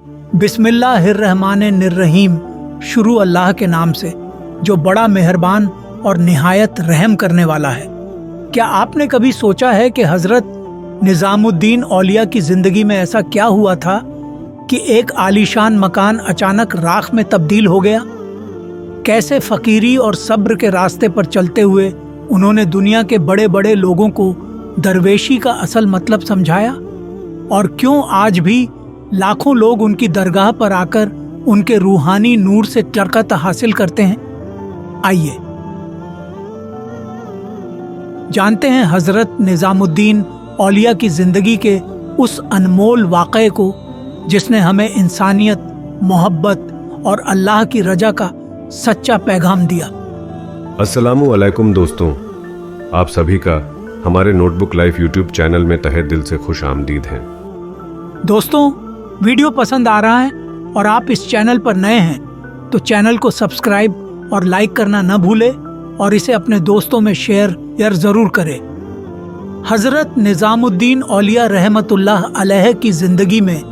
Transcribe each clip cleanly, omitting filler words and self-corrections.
बिस्मिल्लाहिर्रहमानिर्रहीम। शुरू अल्लाह के नाम से जो बड़ा मेहरबान और निहायत रहम करने वाला है। क्या आपने कभी सोचा है कि हजरत निजामुद्दीन औलिया की जिंदगी में ऐसा क्या हुआ था कि एक आलीशान मकान अचानक राख में तब्दील हो गया? कैसे फकीरी और सब्र के रास्ते पर चलते हुए उन्होंने दुनिया के बड़े बड़े लोगों को दरवेशी का असल मतलब समझाया? और क्यों आज भी लाखों लोग उनकी दरगाह पर आकर उनके रूहानी नूर से बरकत हासिल करते हैं? आइए जानते हैं हजरत निजामुद्दीन औलिया की जिंदगी के उस अनमोल वाक़े को जिसने हमें इंसानियत, मोहब्बत और अल्लाह की रजा का सच्चा पैगाम दिया। अस्सलामु अलैकुम दोस्तों, आप सभी का हमारे नोटबुक लाइफ यूट्यूब चैनल में तहे दिल से खुश आमदीद हैं। दोस्तों, वीडियो पसंद आ रहा है और आप इस चैनल पर नए हैं तो चैनल को सब्सक्राइब और लाइक करना न भूलें और इसे अपने दोस्तों में शेयर जरूर करें। हजरत निजामुद्दीन औलिया रहमतुल्लाह अलैह की जिंदगी में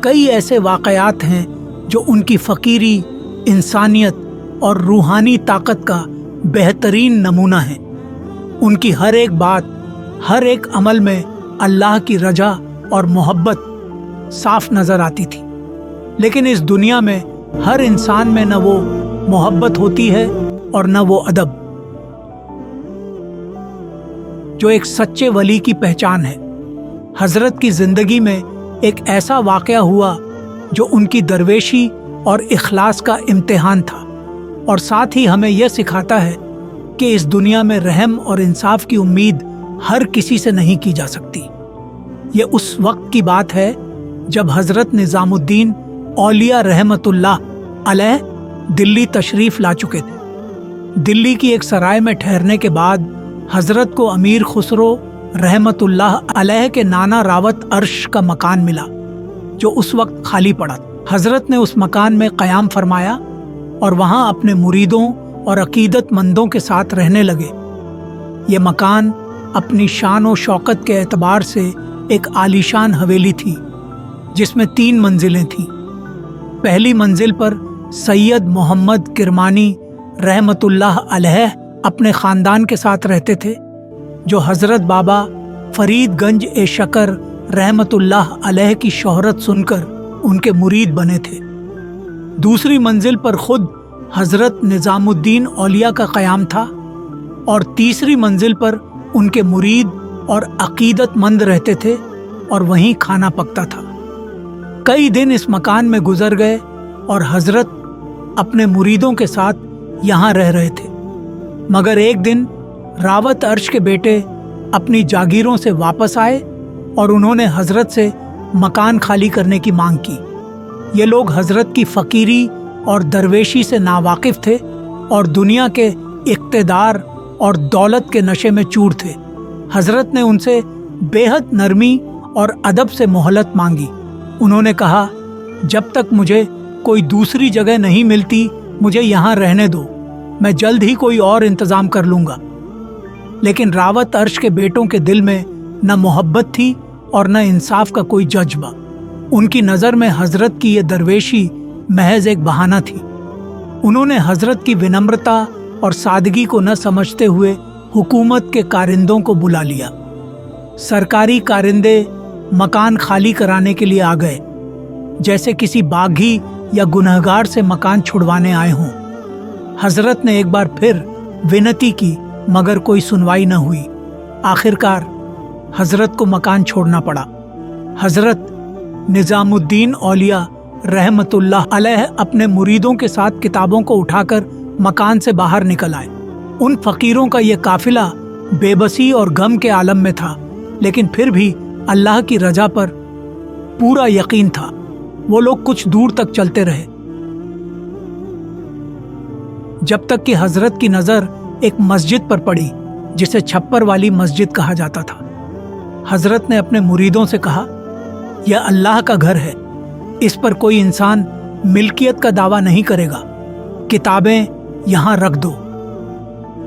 कई ऐसे वाक़यात हैं जो उनकी फ़कीरी, इंसानियत और रूहानी ताकत का बेहतरीन नमूना है। उनकी हर एक बात, हर एक अमल में अल्लाह की रजा और मोहब्बत साफ नजर आती थी। लेकिन इस दुनिया में हर इंसान में न वो मोहब्बत होती है और न वो अदब जो एक सच्चे वली की पहचान है। हजरत की जिंदगी में एक ऐसा वाक़या हुआ जो उनकी दरवेशी और इखलास का इम्तिहान था और साथ ही हमें यह सिखाता है कि इस दुनिया में रहम और इंसाफ की उम्मीद हर किसी से नहीं की जा सकती। ये उस वक्त की बात है जब हजरत निजामुद्दीन औलिया रहमतुल्लाह अलैह दिल्ली तशरीफ ला चुके थे। दिल्ली की एक सराय में ठहरने के बाद हजरत को अमीर खुसरो रहमतुल्लाह अलैह के नाना रावत अर्श का मकान मिला जो उस वक्त खाली पड़ा था। हजरत ने उस मकान में क़याम फरमाया और वहाँ अपने मुरीदों और अकीदतमंदों के साथ रहने लगे। ये मकान अपनी शान और शौकत के एतबार से एक आलीशान हवेली थी जिसमें 3 मंजिलें थीं। पहली मंजिल पर सैयद मोहम्मद किरमानी रहमतुल्लाह अलैह अपने ख़ानदान के साथ रहते थे जो हज़रत बाबा फरीदगंज ए शकर रहमतुल्लाह अलैह की शोहरत सुनकर उनके मुरीद बने थे। दूसरी मंजिल पर खुद हज़रत निज़ामुद्दीन औलिया का क़याम था और तीसरी मंजिल पर उनके मुरीद और अकीदतमंद रहते थे और वहीं खाना पकता था। कई दिन इस मकान में गुजर गए और हजरत अपने मुरीदों के साथ यहाँ रह रहे थे। मगर एक दिन रावत अर्श के बेटे अपनी जागीरों से वापस आए और उन्होंने हजरत से मकान खाली करने की मांग की। ये लोग हजरत की फ़कीरी और दरवेशी से नावाकिफ़ थे और दुनिया के इक़्तिदार और दौलत के नशे में चूर थे। हजरत ने उनसे बेहद नरमी और अदब से मोहलत मांगी। उन्होंने कहा, जब तक मुझे कोई दूसरी जगह नहीं मिलती मुझे यहाँ रहने दो, मैं जल्द ही कोई और इंतज़ाम कर लूँगा। लेकिन रावत अर्श के बेटों के दिल में न मोहब्बत थी और न इंसाफ का कोई जज्बा। उनकी नज़र में हजरत की ये दरवेशी महज एक बहाना थी। उन्होंने हजरत की विनम्रता और सादगी को न समझते हुए हुकूमत के कारिंदों को बुला लिया। सरकारी कारिंदे मकान खाली कराने के लिए आ गए, जैसे किसी बागी या गुनहगार से मकान छुड़वाने आए हों। हजरत ने एक बार फिर विनती की मगर कोई सुनवाई न हुई। आखिरकार हजरत को मकान छोड़ना पड़ा। हजरत निजामुद्दीन औलिया रहमतुल्लाह अलैह अपने मुरीदों के साथ किताबों को उठाकर मकान से बाहर निकल आए। उन फकीरों का ये काफिला बेबसी और गम के आलम में था, लेकिन फिर भी अल्लाह की रजा पर पूरा यकीन था। वो लोग कुछ दूर तक चलते रहे जब तक कि हजरत की नज़र एक मस्जिद पर पड़ी जिसे छप्पर वाली मस्जिद कहा जाता था। हजरत ने अपने मुरीदों से कहा, यह अल्लाह का घर है, इस पर कोई इंसान मिल्कियत का दावा नहीं करेगा, किताबें यहाँ रख दो।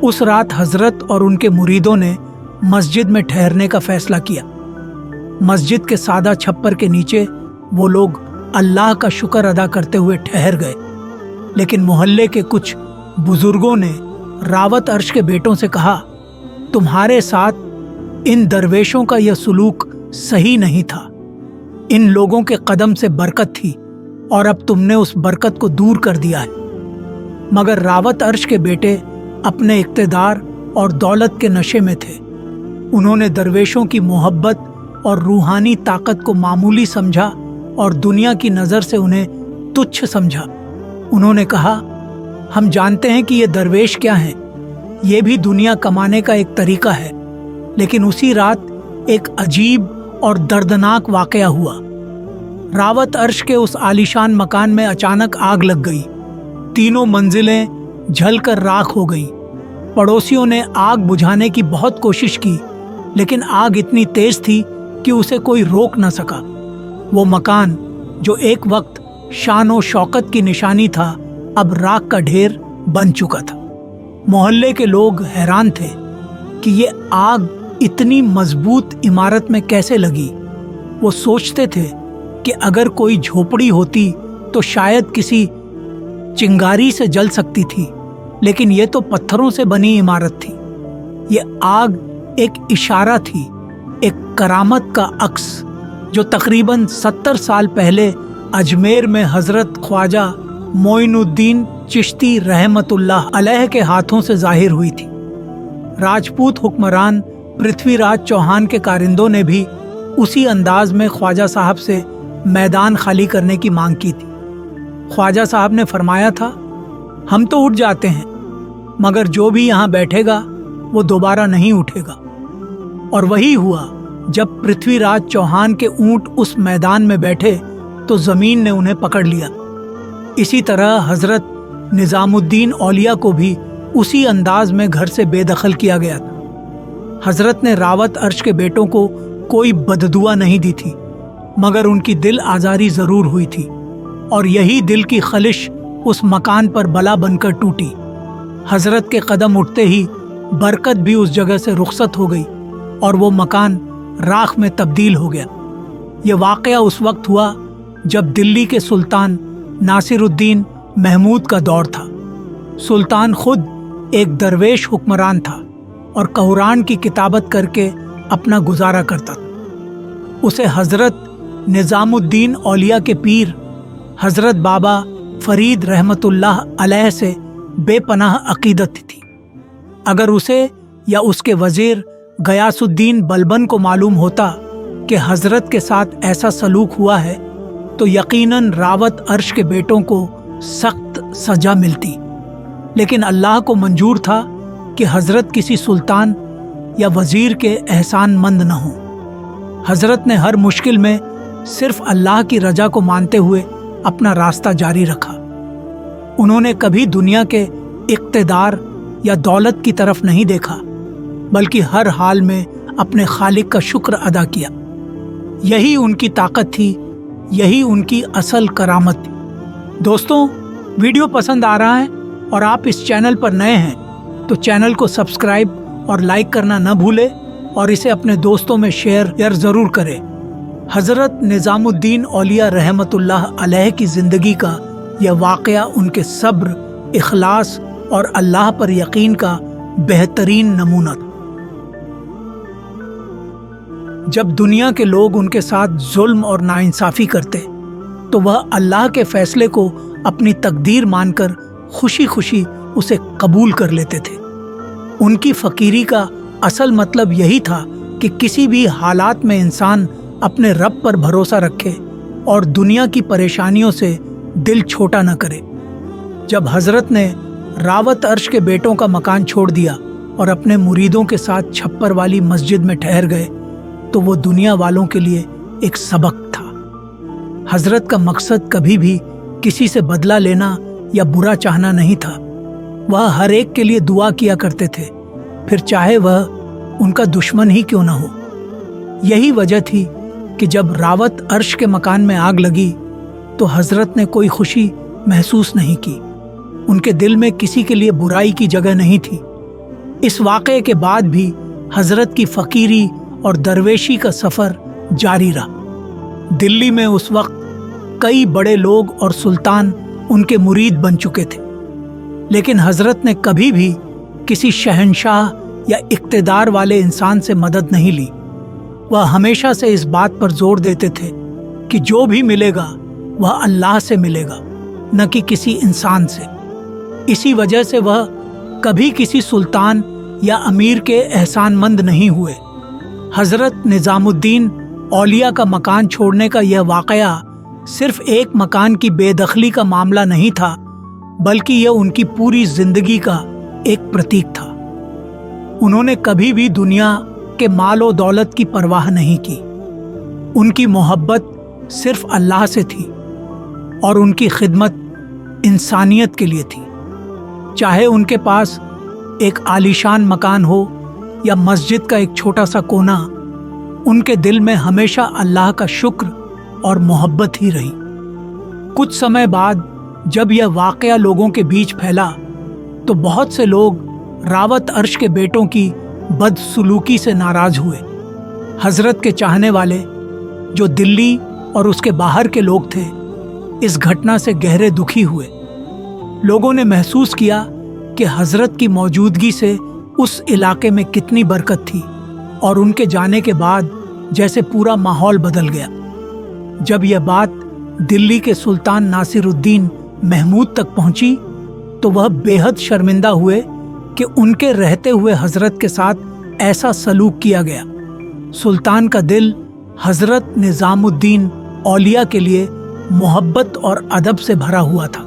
उस रात हजरत और उनके मुरीदों ने मस्जिद में ठहरने का फैसला किया। मस्जिद के सादा छप्पर के नीचे वो लोग अल्लाह का शुक्र अदा करते हुए ठहर गए। लेकिन मोहल्ले के कुछ बुजुर्गों ने रावत अर्श के बेटों से कहा, तुम्हारे साथ इन दरवेशों का यह सुलूक सही नहीं था। इन लोगों के कदम से बरकत थी और अब तुमने उस बरकत को दूर कर दिया है। मगर रावत अर्श के बेटे अपने इक्तदार और दौलत के नशे में थे। उन्होंने दरवेशों की मोहब्बत और रूहानी ताकत को मामूली समझा और दुनिया की नज़र से उन्हें तुच्छ समझा। उन्होंने कहा, हम जानते हैं कि ये दरवेश क्या हैं, ये भी दुनिया कमाने का एक तरीका है। लेकिन उसी रात एक अजीब और दर्दनाक वाकया हुआ। रावत अर्श के उस आलीशान मकान में अचानक आग लग गई। तीनों मंजिलें जलकर राख हो गई। पड़ोसियों ने आग बुझाने की बहुत कोशिश की, लेकिन आग इतनी तेज थी कि उसे कोई रोक न सका। वो मकान जो एक वक्त शान और शौकत की निशानी था, अब राख का ढेर बन चुका था। मोहल्ले के लोग हैरान थे कि ये आग इतनी मजबूत इमारत में कैसे लगी। वो सोचते थे कि अगर कोई झोपड़ी होती तो शायद किसी चिंगारी से जल सकती थी, लेकिन ये तो पत्थरों से बनी इमारत थी। ये आग एक इशारा थी, एक करामत का अक्स, जो तकरीबन 70 साल पहले अजमेर में हजरत ख्वाजा मोइनुद्दीन चिश्ती रहमतुल्लाह अलैह के हाथों से जाहिर हुई थी। राजपूत हुक्मरान पृथ्वीराज चौहान के कारिंदों ने भी उसी अंदाज में ख्वाजा साहब से मैदान खाली करने की मांग की थी। ख्वाजा साहब ने फरमाया था, हम तो उठ जाते हैं, मगर जो भी यहाँ बैठेगा वो दोबारा नहीं उठेगा। और वही हुआ। जब पृथ्वीराज चौहान के ऊंट उस मैदान में बैठे तो जमीन ने उन्हें पकड़ लिया। इसी तरह हजरत निजामुद्दीन औलिया को भी उसी अंदाज में घर से बेदखल किया गया था। हजरत ने रावत अर्श के बेटों को कोई बददुआ नहीं दी थी, मगर उनकी दिल आज़ारी ज़रूर हुई थी, और यही दिल की खलिश उस मकान पर बला बनकर टूटी। हजरत के कदम उठते ही बरकत भी उस जगह से रुखसत हो गई और वो मकान राख में तब्दील हो गया। ये वाक़या उस वक्त हुआ जब दिल्ली के सुल्तान नासिरुद्दीन महमूद का दौर था। सुल्तान खुद एक दरवेश हुक्मरान था और कुरान की किताबत करके अपना गुजारा करता था। उसे हजरत निजामुद्दीन औलिया के पीर हजरत बाबा फरीद रहमतुल्लाह अलैह से बेपनाह अकीदत थी। अगर उसे या उसके वजीर गयासुद्दीन बलबन को मालूम होता कि हजरत के साथ ऐसा सलूक हुआ है तो यकीनन रावत अर्श के बेटों को सख्त सजा मिलती। लेकिन अल्लाह को मंजूर था कि हजरत किसी सुल्तान या वजीर के एहसान मंद न हो। हजरत ने हर मुश्किल में सिर्फ अल्लाह की रजा को मानते हुए अपना रास्ता जारी रखा। उन्होंने कभी दुनिया के इक्तदार या दौलत की तरफ नहीं देखा, बल्कि हर हाल में अपने खालिक का शुक्र अदा किया। यही उनकी ताकत थी, यही उनकी असल करामत थी। दोस्तों, वीडियो पसंद आ रहा है और आप इस चैनल पर नए हैं तो चैनल को सब्सक्राइब और लाइक करना न भूलें और इसे अपने दोस्तों में शेयर ज़रूर करें। हज़रत निज़ामुद्दीन औलिया रहमतुल्लाह अलैह की ज़िंदगी का यह वाक़या उनके सब्र, इखलास और अल्लाह पर यकीन का बेहतरीन नमूना था। जब दुनिया के लोग उनके साथ जुल्म और नाइंसाफ़ी करते तो वह अल्लाह के फ़ैसले को अपनी तकदीर मानकर खुशी खुशी उसे कबूल कर लेते थे। उनकी फ़कीरी का असल मतलब यही था कि किसी भी हालात में इंसान अपने रब पर भरोसा रखे और दुनिया की परेशानियों से दिल छोटा न करे। जब हज़रत ने रावत अर्श के बेटों का मकान छोड़ दिया और अपने मुरीदों के साथ छप्पर वाली मस्जिद में ठहर गए तो वो दुनिया वालों के लिए एक सबक था। हज़रत का मकसद कभी भी किसी से बदला लेना या बुरा चाहना नहीं था। वह हर एक के लिए दुआ किया करते थे, फिर चाहे वह उनका दुश्मन ही क्यों न हो। यही वजह थी कि जब रावत अर्श के मकान में आग लगी तो हज़रत ने कोई खुशी महसूस नहीं की। उनके दिल में किसी के लिए बुराई की जगह नहीं थी। इस वाक़े के बाद भी हज़रत की फ़कीरी और दरवेशी का सफ़र जारी रहा। दिल्ली में उस वक्त कई बड़े लोग और सुल्तान उनके मुरीद बन चुके थे, लेकिन हजरत ने कभी भी किसी शहंशाह या इक्तदार वाले इंसान से मदद नहीं ली। वह हमेशा से इस बात पर जोर देते थे कि जो भी मिलेगा वह अल्लाह से मिलेगा, न कि किसी इंसान से। इसी वजह से वह कभी किसी सुल्तान या अमीर के एहसानमंद नहीं हुए। हजरत निजामुद्दीन औलिया का मकान छोड़ने का यह वाकया सिर्फ एक मकान की बेदखली का मामला नहीं था, बल्कि यह उनकी पूरी जिंदगी का एक प्रतीक था। उन्होंने कभी भी दुनिया के माल और दौलत की परवाह नहीं की। उनकी मोहब्बत सिर्फ अल्लाह से थी और उनकी खिदमत इंसानियत के लिए थी। चाहे उनके पास एक आलीशान मकान हो या मस्जिद का एक छोटा सा कोना, उनके दिल में हमेशा अल्लाह का शुक्र और मोहब्बत ही रही। कुछ समय बाद जब यह वाकया लोगों के बीच फैला तो बहुत से लोग रावत अर्श के बेटों की बदसलूकी से नाराज हुए। हजरत के चाहने वाले, जो दिल्ली और उसके बाहर के लोग थे, इस घटना से गहरे दुखी हुए। लोगों ने महसूस किया कि हजरत की मौजूदगी से उस इलाके में कितनी बरकत थी, और उनके जाने के बाद जैसे पूरा माहौल बदल गया। जब यह बात दिल्ली के सुल्तान नासिरुद्दीन महमूद तक पहुंची तो वह बेहद शर्मिंदा हुए कि उनके रहते हुए हजरत के साथ ऐसा सलूक किया गया। सुल्तान का दिल हजरत निजामुद्दीन औलिया के लिए मोहब्बत और अदब से भरा हुआ था,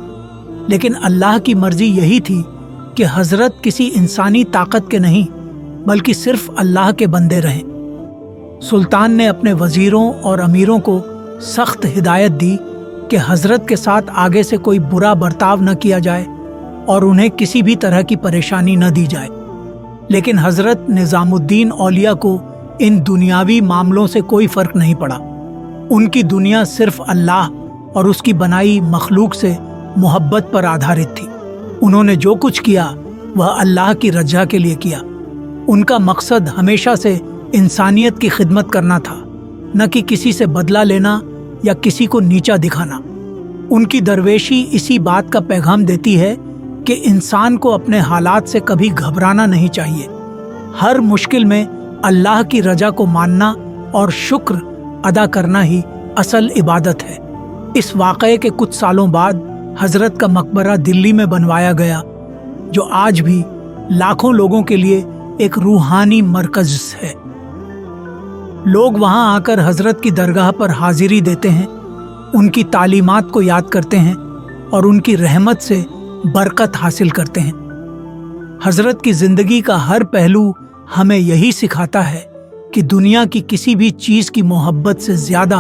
लेकिन अल्लाह की मर्जी यही थी कि हजरत किसी इंसानी ताकत के नहीं बल्कि सिर्फ अल्लाह के बंदे रहें। सुल्तान ने अपने वजीरों और अमीरों को सख्त हिदायत दी कि हजरत के साथ आगे से कोई बुरा बर्ताव न किया जाए और उन्हें किसी भी तरह की परेशानी न दी जाए। लेकिन हजरत निजामुद्दीन औलिया को इन दुनियावी मामलों से कोई फर्क नहीं पड़ा। उनकी दुनिया सिर्फ अल्लाह और उसकी बनाई मखलूक से मोहब्बत पर आधारित थी। उन्होंने जो कुछ किया वह अल्लाह की रजा के लिए किया। उनका मकसद हमेशा से इंसानियत की खिदमत करना था, न कि किसी से बदला लेना या किसी को नीचा दिखाना। उनकी दरवेशी इसी बात का पैगाम देती है कि इंसान को अपने हालात से कभी घबराना नहीं चाहिए। हर मुश्किल में अल्लाह की रजा को मानना और शुक्र अदा करना ही असल इबादत है। इस वाक़ये के कुछ सालों बाद हजरत का मकबरा दिल्ली में बनवाया गया, जो आज भी लाखों लोगों के लिए एक रूहानी मरकज है। लोग वहां आकर हजरत की दरगाह पर हाजिरी देते हैं, उनकी तालीमात को याद करते हैं और उनकी रहमत से बरकत हासिल करते हैं। हजरत की जिंदगी का हर पहलू हमें यही सिखाता है कि दुनिया की किसी भी चीज की मोहब्बत से ज्यादा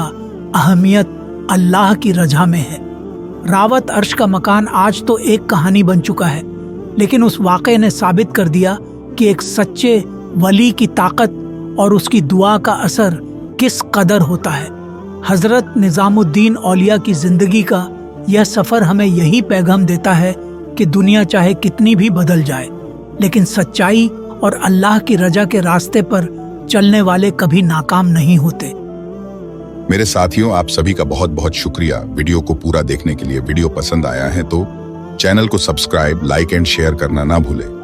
अहमियत अल्लाह की रजा में है। रावत अर्श का मकान आज तो एक कहानी बन चुका है, लेकिन उस वाक़े ने साबित कर दिया कि एक सच्चे वली की ताकत और उसकी दुआ का असर किस कदर होता है। हजरत निजामुद्दीन औलिया की जिंदगी का यह सफर हमें यही पैगाम देता है कि दुनिया चाहे कितनी भी बदल जाए, लेकिन सच्चाई और अल्लाह की रजा के रास्ते पर चलने वाले कभी नाकाम नहीं होते। मेरे साथियों, आप सभी का बहुत बहुत शुक्रिया वीडियो को पूरा देखने के लिए। वीडियो पसंद आया है तो चैनल को सब्सक्राइब, लाइक एंड शेयर करना ना भूलें।